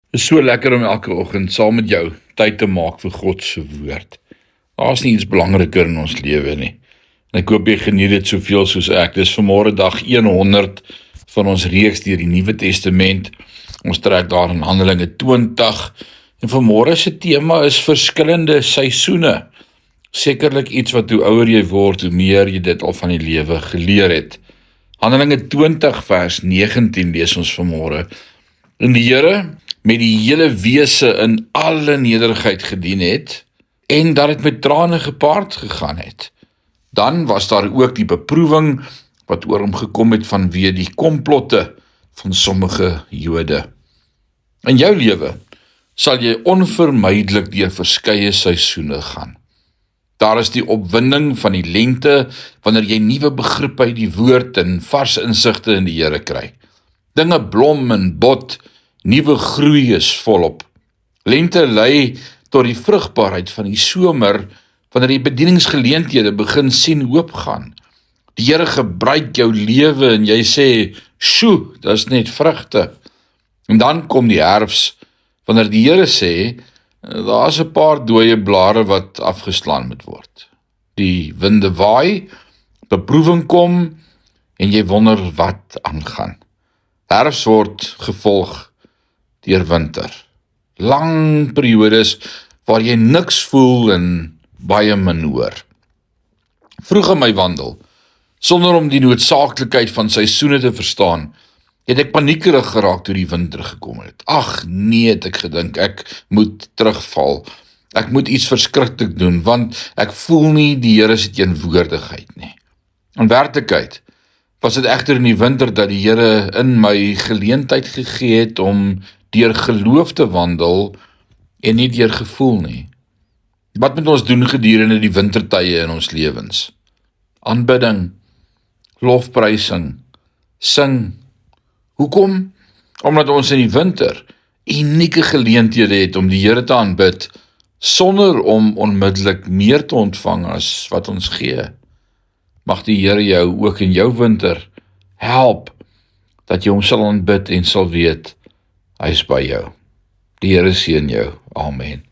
Dit is so lekker om elke oggend saam met jou tyd te maak vir God se woord. Daar's nie iets belangriker in ons lewe nie. En ek hoop jy geniet dit soveel soos ek. Dis vanmôre dag 100 van ons reeks deur die Nuwe Testament. Ons trek daar in Handelinge 20 en vanmôre se tema is verskillende seisoene. Sekerlik iets wat hoe ouer jy word, hoe meer jy dit al van die lewe geleer het. Handelinge 20 vers 19 lees ons vanmôre. En die Here met die hele wese in alle nederigheid gedien het, en dat het met trane gepaard gegaan het. Dan was daar ook die beproewing wat oor hom gekom het vanweë die komplotte van sommige Jode. In jou lewe sal jy onvermydelik deur verskeie seisoene gaan. Daar is die opwinding van die lente, wanneer jy nuwe begrippe uit die woord en vars insigte in die Here kry. Dinge blom en bot, nuwe groei is volop. Lente lei tot die vrugbaarheid van die somer, wanneer die bedieningsgeleenthede begin sien oopgaan. Die Here gebruik jou lewe en jy sê, "Sjoe, dis net vrugte." En dan kom die herfs, wanneer die Here sê, "Daar's 'n paar dooie blare wat afgeslaan moet word." Die winde waai, beproewing kom en jy wonder wat aangaan. Herfs word gevolg deur winter. Lang periodes waar jy niks voel en baie min hoor. Vroeg in my wandel, sonder om die noodsaaklikheid van seisoene te verstaan, het ek paniekerig geraak toe die winter gekom het. Ag nee, het ek gedink, ek moet terugval. Ek moet iets verskriklik doen, want ek voel nie die Here se teenwoordigheid nie. In werklikheid was dit egter in die winter dat die Here in my geleentheid gegee het om deur geloof te wandel en nie deur gevoel nie. Wat moet ons doen gedurende die wintertye in ons lewens? Aanbidding, lofprysing, sing. Hoekom? Omdat ons in die winter unieke geleenthede het om die Here te aanbid, sonder om onmiddellik meer te ontvang as wat ons gee. Mag die Here jou ook in jou winter help, dat jy hom sal aanbid en sal weet, hy is by jou. Die Here seën jou. Amen.